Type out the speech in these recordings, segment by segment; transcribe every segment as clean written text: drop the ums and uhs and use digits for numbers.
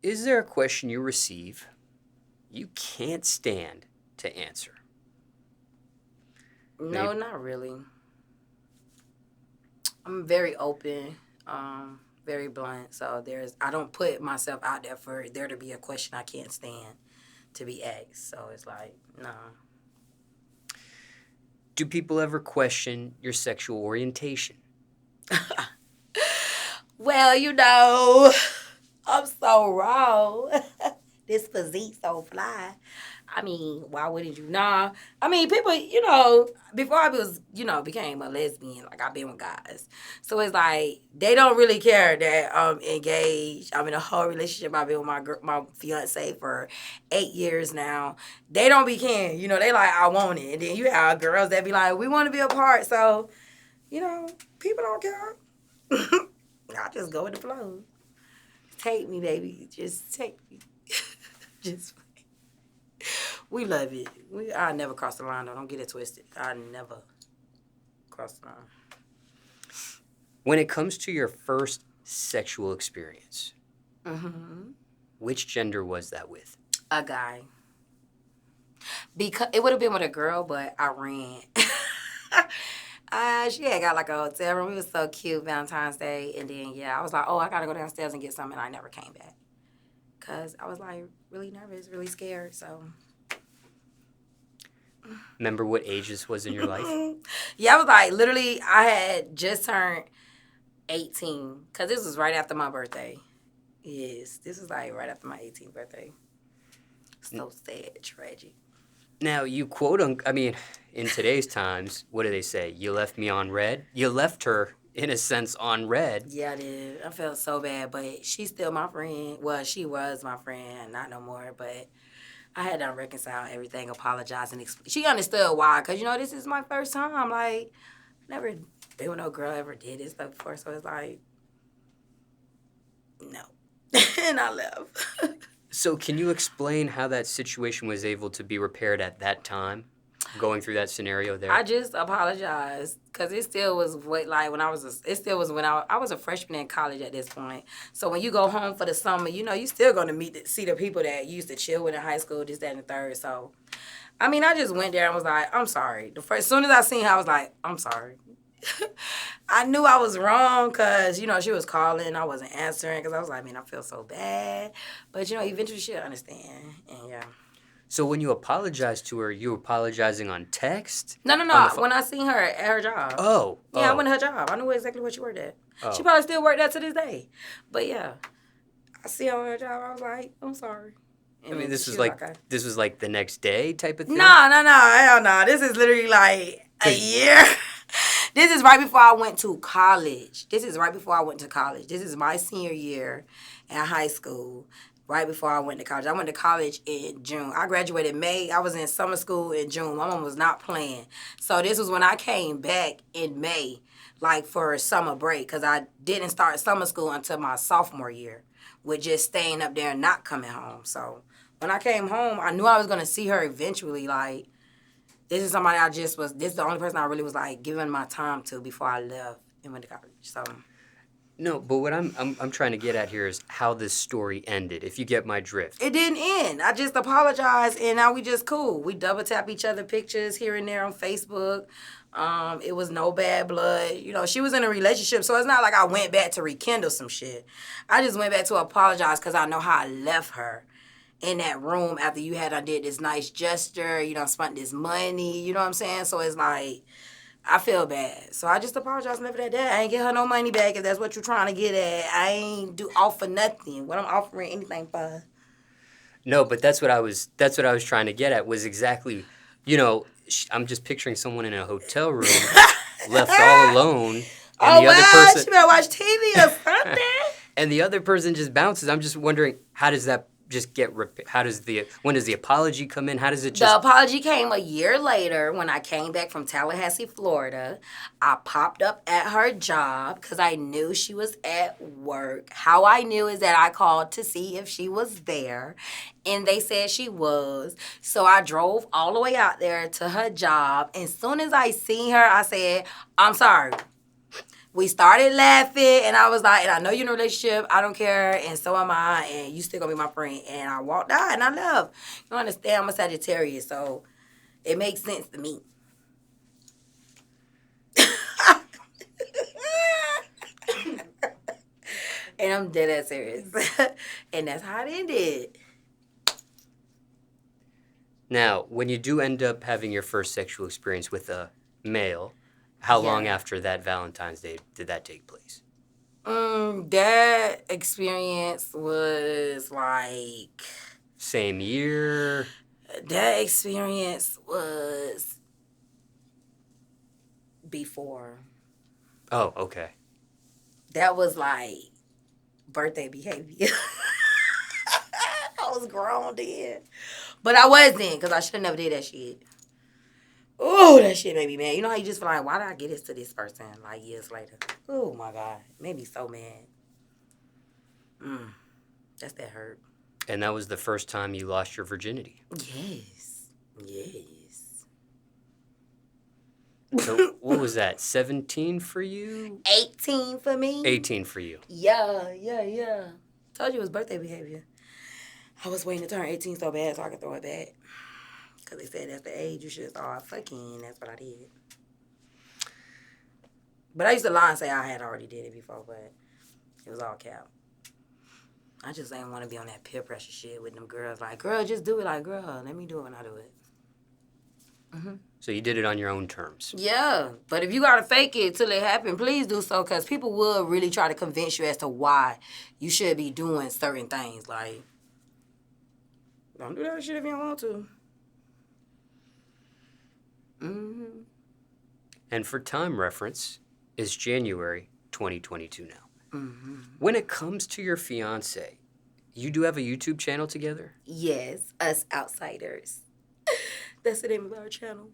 Is there a question you receive you can't stand to answer? No, not really. I'm very open, very blunt. So I don't put myself out there for there to be a question I can't stand to be asked. So it's like, no. Do people ever question your sexual orientation? Well, I'm so raw. This physique so fly. I mean, why wouldn't you? Nah. I mean, people, before I became a lesbian, like I've been with guys. So it's like, they don't really care that I'm engaged. I'm in a whole relationship. I've been with my fiance for 8 years now. They don't be caring. They like, I want it. And then you have girls that be like, we want to be apart. So, people don't care. I just go with the flow. Take me, baby. Just take me. Just we love it. I never cross the line though. Don't get it twisted. I never cross the line. When it comes to your first sexual experience, which gender was that with? A guy. Because it would have been with a girl, but I ran. She had got like a hotel room. It was so cute, Valentine's Day. And then, I was like, oh, I got to go downstairs and get something. And I never came back. Because I was like really nervous, really scared. So. Remember what age this was in your life? Yeah, I was like, literally, I had just turned 18. Because this was right after my birthday. Yes, this was like right after my 18th birthday. So sad, tragic. Now, you in today's times, what do they say? You left me on red? You left her, in a sense, on red. Yeah, I did. I felt so bad, but she's still my friend. Well, she was my friend, not no more, but I had to reconcile everything, apologize, and she understood why, because, this is my first time. Like, never been with no girl ever did this stuff before, so it's like, no. And I left. So can you explain how that situation was able to be repaired at that time, going through that scenario there? I just apologized because it still was when I was a freshman in college at this point. So when you go home for the summer, you still going to see the people that you used to chill with in high school, this, that, and the third. So, I mean, I just went there and was like, I'm sorry. As soon as I seen her, I was like, I'm sorry. I knew I was wrong because, she was calling. I wasn't answering because I was like, man, I feel so bad. But, eventually she'll understand. And, yeah. So when you apologized to her, you were apologizing on text? No. When I seen her at her job. Oh. Yeah, I went to her job. I knew exactly what she worked at. Oh. She probably still worked there to this day. But, yeah. I see her on her job. I was like, I'm sorry. And this was like the next day type of thing? No. Hell no. This is literally like a year. This is right before I went to college. This is my senior year in high school, right before I went to college. I went to college in June. I graduated May. I was in summer school in June. My mom was not playing. So this was when I came back in May, like for summer break, because I didn't start summer school until my sophomore year, with just staying up there and not coming home. So when I came home, I knew I was going to see her eventually, like, this is somebody this is the only person I really was, like, giving my time to before I left and went to college, so. No, but what I'm trying to get at here is how this story ended, if you get my drift. It didn't end. I just apologized, and now we just cool. We double-tap each other pictures here and there on Facebook. It was no bad blood. She was in a relationship, so it's not like I went back to rekindle some shit. I just went back to apologize because I know how I left her in that room after I did this nice gesture, spent this money, you know what I'm saying? So it's like, I feel bad. So I just apologize and left it at that. I ain't get her no money back if that's what you're trying to get at. I ain't offer nothing. What I'm offering anything for. No, but that's what I was trying to get at was exactly, I'm just picturing someone in a hotel room left all alone. And the other person, she better watch TV or something. And the other person just bounces. I'm just wondering, how does that just when does the apology come in? How does it just... The apology came a year later when I came back from Tallahassee, Florida. I popped up at her job because I knew she was at work. How I knew is that I called to see if she was there, and they said she was. So I drove all the way out there to her job, and as soon as I seen her, I said, I'm sorry. We started laughing, and I was like, and I know you're in a relationship. I don't care, and so am I, and you still gonna be my friend. And I walked out, and I left. You don't understand? I'm a Sagittarius, so it makes sense to me. And I'm dead ass serious. And that's how it ended. Now, when you do end up having your first sexual experience with a male, how long after that Valentine's Day did that take place? That experience was like... Same year? That experience was before. Oh, okay. That was like birthday behavior. I was grown then. But I wasn't, because I should have never did that shit. Oh, that shit made me mad. You know how you just feel like, why did I get this to this person like years later? Oh my God. It made me so mad. That's that hurt. And that was the first time you lost your virginity? Yes. So what was that, 17 for you? 18 for me. 18 for you. Yeah. Told you it was birthday behavior. I was waiting to turn 18 so bad so I could throw it back. Because they said that's the age you should start fucking. That's what I did. But I used to lie and say I had already did it before, but it was all cap. I just didn't want to be on that peer pressure shit with them girls. Like, girl, just do it. Like, girl, let me do it when I do it. So you did it on your own terms. Yeah, but if you got to fake it till it happen, please do so, because people will really try to convince you as to why you should be doing certain things. Like, don't do that shit if you don't want to. And for time reference, it's January 2022 now. When it comes to your fiance, you do have a YouTube channel together? Yes, Us Outsiders. That's the name of our channel.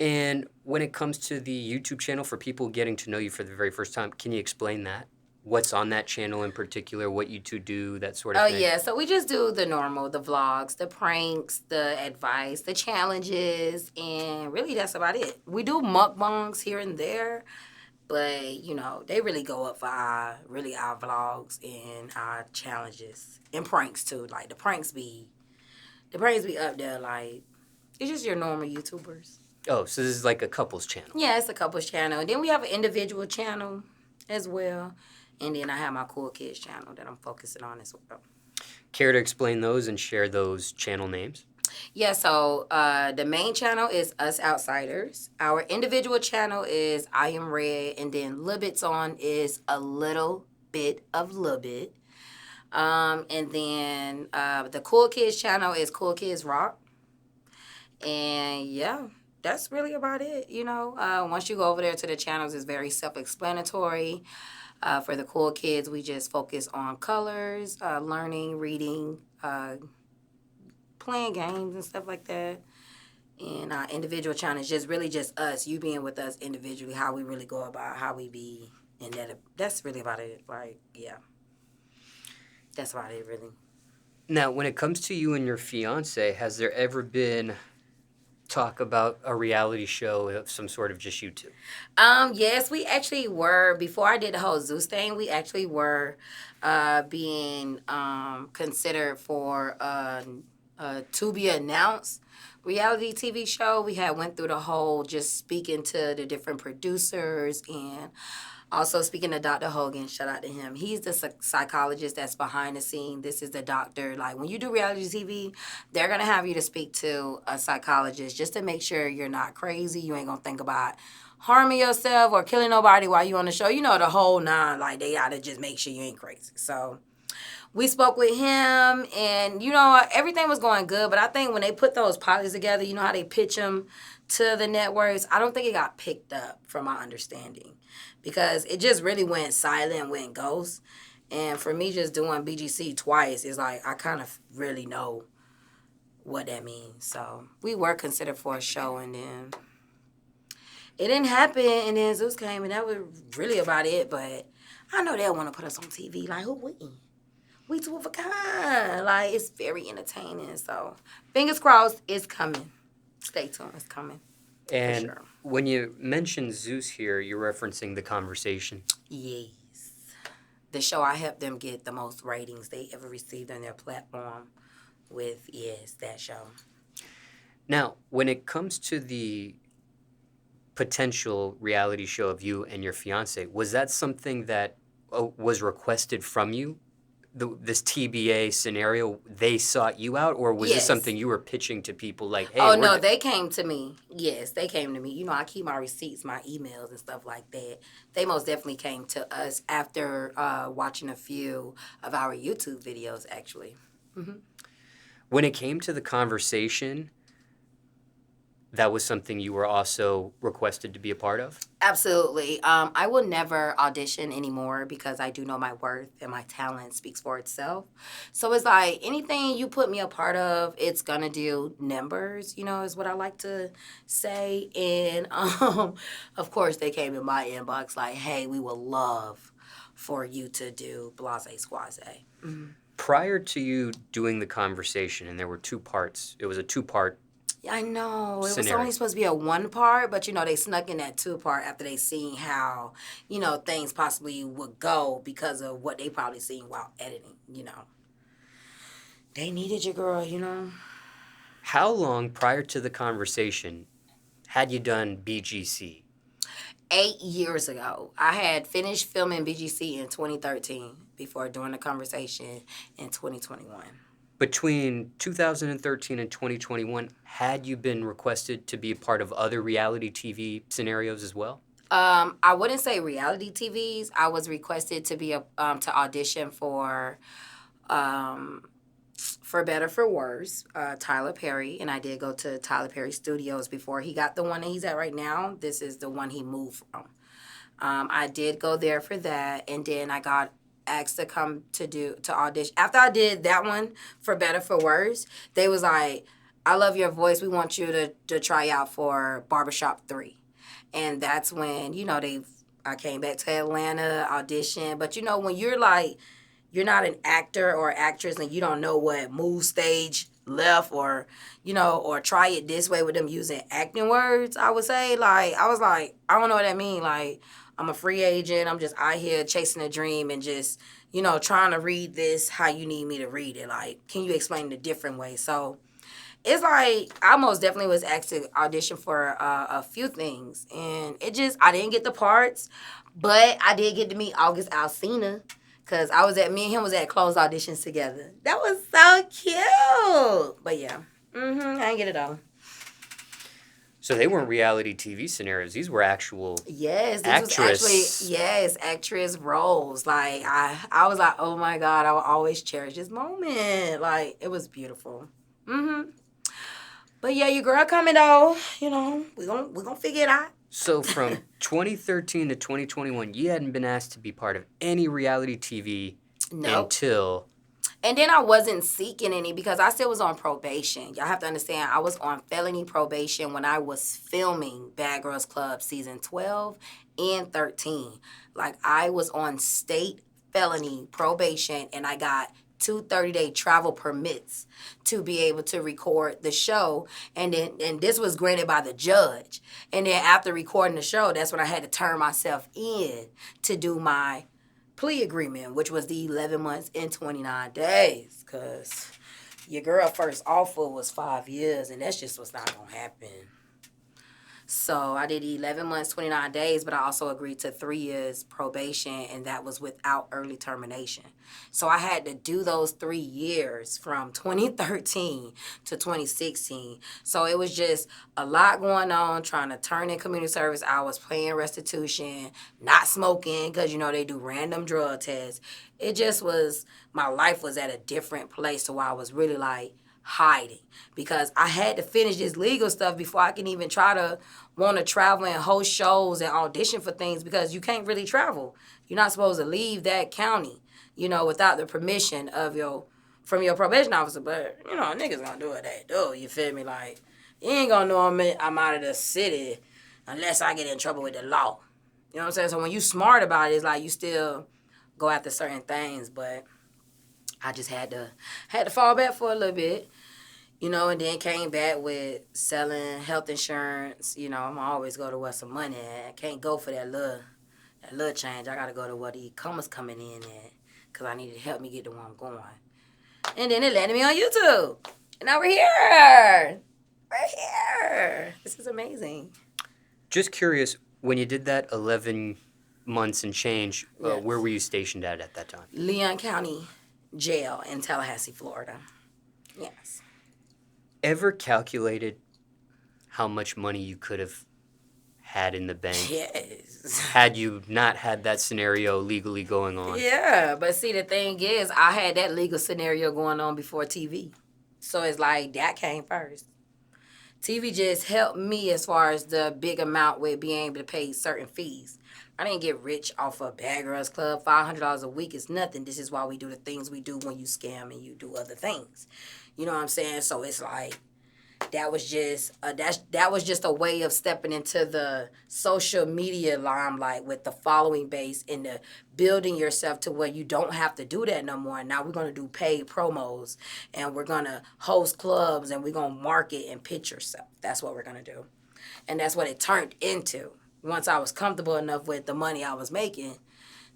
And when it comes to the YouTube channel, for people getting to know you for the very first time, can you explain that? What's on that channel in particular, what you two do, that sort of thing? Oh, yeah. So we just do the normal, the vlogs, the pranks, the advice, the challenges, and really that's about it. We do mukbangs here and there, but, you know, they really go up for our vlogs and our challenges. And pranks, too. Like, the pranks be up there, like, it's just your normal YouTubers. Oh, so this is like a couples channel. Yeah, it's a couples channel. And then we have an individual channel as well. And then I have my Cool Kids channel that I'm focusing on as well. Care to explain those and share those channel names? Yeah, so the main channel is Us Outsiders. Our individual channel is I Am Red. And then Lil Bit's on is A Little Bit of Lil Bit. And then the Cool Kids channel is Cool Kids Rock. And yeah, that's really about it. You know, once you go over there to the channels, it's very self-explanatory. For the Cool Kids, we just focus on colors, learning, reading, playing games and stuff like that. And our individual channel is just really just us, you being with us individually, how we really go about how we be. And that's really about it. Like, yeah. That's about it, really. Now, when it comes to you and your fiance, has there ever been talk about a reality show of some sort of just you two? Yes, we actually were. Before I did the whole Zeus thing, we actually were being considered for to be announced reality TV show. We had went through the whole just speaking to the different producers and also speaking to Dr. Hogan. Shout out to him. He's the psychologist that's behind the scene. This is the doctor. Like, when you do reality TV, they're going to have you to speak to a psychologist just to make sure you're not crazy. You ain't going to think about harming yourself or killing nobody while you on the show. You know, the whole nine. Like, they got to just make sure you ain't crazy. So we spoke with him, and, you know, everything was going good. But I think when they put those pilots together, you know how they pitch them to the networks, I don't think it got picked up from my understanding, because it just really went silent, went ghost. And for me, just doing BGC twice is like, I kind of really know what that means. So we were considered for a show, and then it didn't happen, and then Zeus came, and that was really about it. But I know they'll want to put us on TV. Like, who we? We two of a kind. Like, it's very entertaining. So fingers crossed, it's coming. Stay tuned, it's coming. And for sure. When you mention Zeus here, you're referencing The Conversation. Yes. The show I helped them get the most ratings they ever received on their platform with, yes, that show. Now, when it comes to the potential reality show of you and your fiance, was that something that was requested from you? This TBA scenario, they sought you out, or was this Yes. something you were pitching to people like, hey, Oh, no, they came to me. Yes, they came to me. You know, I keep my receipts, my emails, and stuff like that. They most definitely came to us after watching a few of our YouTube videos, actually. Mm-hmm. When it came to The Conversation, that was something you were also requested to be a part of? Absolutely. I will never audition anymore because I do know my worth and my talent speaks for itself. So it's like anything you put me a part of, it's gonna do numbers, you know, is what I like to say. And of course they came in my inbox like, hey, we would love for you to do blase squaze. Mm-hmm. Prior to you doing The Conversation, and there were two parts, it was a two-part I know. It was scenario. only supposed to be a one part, but, you know, they snuck in that two part after they seen how, you know, things possibly would go because of what they probably seen while editing, you know. They needed your girl, you know. How long prior to The Conversation had you done BGC? 8 years ago. I had finished filming BGC in 2013 before doing The Conversation in 2021. Between 2013 and 2021, had you been requested to be a part of other reality TV scenarios as well? I wouldn't say reality TVs. I was requested to be to audition for Better for Worse, Tyler Perry, and I did go to Tyler Perry Studios before he got the one that he's at right now. This is the one he moved from. I did go there for that, and then I got asked to come to audition. After I did that one for Better for Worse, they was like, I love your voice. We want you to try out for Barbershop 3. And that's when, you know, I came back to Atlanta, audition. But, you know, when you're like, you're not an actor or actress and you don't know what move stage left or, you know, or try it this way with them using acting words, I would say. Like, I was like, I don't know what that mean. Like, I'm a free agent. I'm just out here chasing a dream and just, you know, trying to read this how you need me to read it. Like, can you explain it a different way? So it's like I most definitely was asked to audition for a few things. And I didn't get the parts, but I did get to meet August Alsina. Because me and him was at closed auditions together. That was so cute. But yeah, I didn't get it all. So they weren't reality TV scenarios. These were actual Yes, this actress. was actually, actress roles. Like, I was like, oh my God, I will always cherish this moment. Like, it was beautiful. But yeah, your girl coming though. You know, we gonna figure it out. So from 2013 to 2021, you hadn't been asked to be part of any reality TV until... And then I wasn't seeking any because I still was on probation. Y'all have to understand, I was on felony probation when I was filming Bad Girls Club season 12 and 13. Like, I was on state felony probation and I got 2 30-day travel permits to be able to record the show. And this was granted by the judge. And then after recording the show, that's when I had to turn myself in to do my plea agreement, which was the 11 months and 29 days. Because your girl first offer was 5 years, and that's just what's not going to happen. So I did 11 months, 29 days, but I also agreed to 3 years probation, and that was without early termination. So I had to do those 3 years from 2013 to 2016. So it was just a lot going on, trying to turn in community service hours, paying restitution, not smoking, because, you know, they do random drug tests. It just was, my life was at a different place to where I was really like, hiding because I had to finish this legal stuff before I can even try to want to travel and host shows and audition for things because you can't really travel. You're not supposed to leave that county, you know, without the permission of from your probation officer. But, you know, niggas gonna do what they do, you feel me? Like, you ain't gonna know I'm out of the city unless I get in trouble with the law. You know what I'm saying? So when you smart about it, it's like you still go after certain things, but I just had to fall back for a little bit. And then came back with selling health insurance. I'm always go to where some money at. I can't go for that little change. I gotta go to where the commas coming in at, cause I need to help me get to where I'm going. And then it landed me on YouTube, and now we're here. We're here. This is amazing. Just curious, when you did that 11 months and change, Yes. where were you stationed at that time? Leon County Jail in Tallahassee, Florida. Yes. Ever calculated how much money you could have had in the bank Yes. had you not had that scenario legally going on? Yeah, but see, the thing is, I had that legal scenario going on before TV. So it's like that came first. TV just helped me as far as the big amount with being able to pay certain fees. I didn't get rich off of Bad Girls Club. $500 a week is nothing. This is why we do the things we do when you scam and you do other things. You know what I'm saying? So it's like that was just a way of stepping into the social media limelight with the following base and the building yourself to where you don't have to do that no more. And now we're going to do paid promos, and we're going to host clubs, and we're going to market and pitch yourself. That's what we're going to do. And that's what it turned into once I was comfortable enough with the money I was making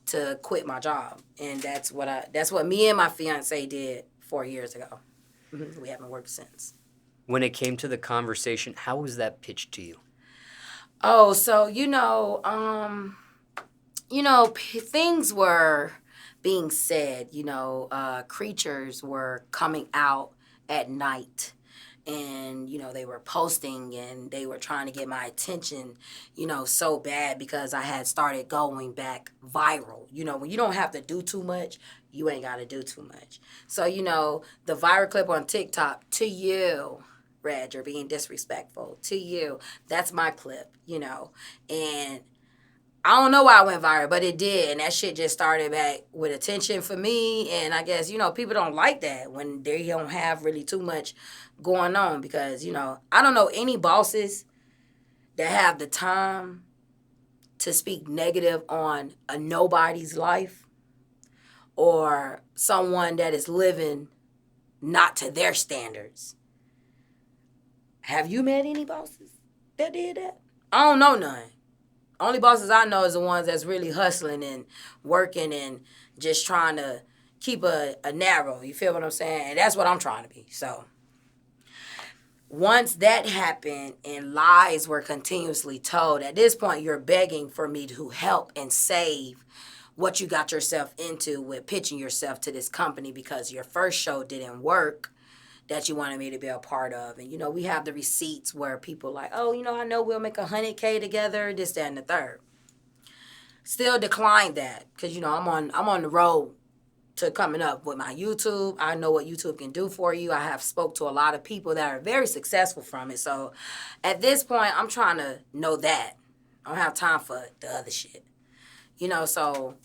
to quit my job. And that's what me and my fiance did 4 years ago. We haven't worked since. When it came to the conversation, how was that pitched to you? Oh, so things were being said. Creatures were coming out at night, and they were posting, and they were trying to get my attention, so bad because I had started going back viral. When you don't have to do too much, you ain't got to do too much. So the viral clip on TikTok, to you, Reg, you're being disrespectful. To you, that's my clip, and I don't know why I went viral, but it did, and that shit just started back with attention for me, and I guess, people don't like that when they don't have really too much going on because, I don't know any bosses that have the time to speak negative on a nobody's life or someone that is living not to their standards. Have you met any bosses that did that? I don't know none. Only bosses I know is the ones that's really hustling and working and just trying to keep a narrow. You feel what I'm saying? And that's what I'm trying to be. So once that happened and lies were continuously told, at this point you're begging for me to help and save what you got yourself into with pitching yourself to this company because your first show didn't work that you wanted me to be a part of. And, we have the receipts where people like, oh, I know we'll make $100K together, this, that, and the third. Still declined that because, I'm on the road to coming up with my YouTube. I know what YouTube can do for you. I have spoke to a lot of people that are very successful from it. So at this point, I'm trying to know that. I don't have time for the other shit. So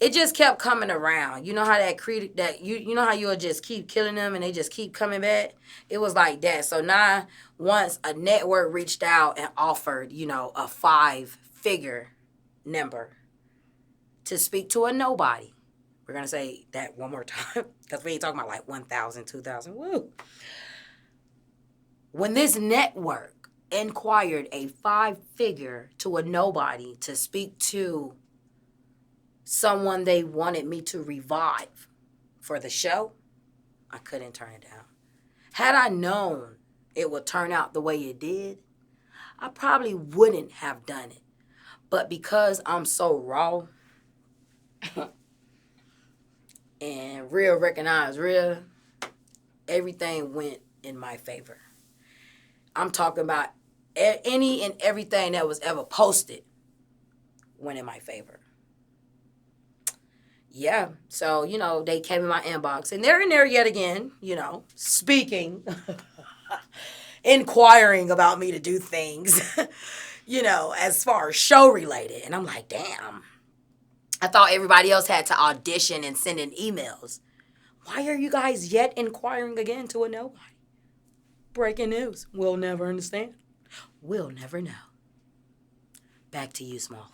it just kept coming around. You know how you know how you'll just keep killing them and they just keep coming back? It was like that. So now once a network reached out and offered, a 5-figure number to speak to a nobody. We're going to say that one more time because we ain't talking about like 1,000, 2,000. Woo. When this network inquired a 5-figure to a nobody to speak to someone they wanted me to revive for the show, I couldn't turn it down. Had I known it would turn out the way it did, I probably wouldn't have done it. But because I'm so raw and real recognize real, everything went in my favor. I'm talking about any and everything that was ever posted went in my favor. Yeah, so, they came in my inbox, and they're in there yet again, speaking, inquiring about me to do things, as far as show related. And I'm like, damn, I thought everybody else had to audition and send in emails. Why are you guys yet inquiring again to a nobody? Breaking news. We'll never understand. We'll never know. Back to you, Small.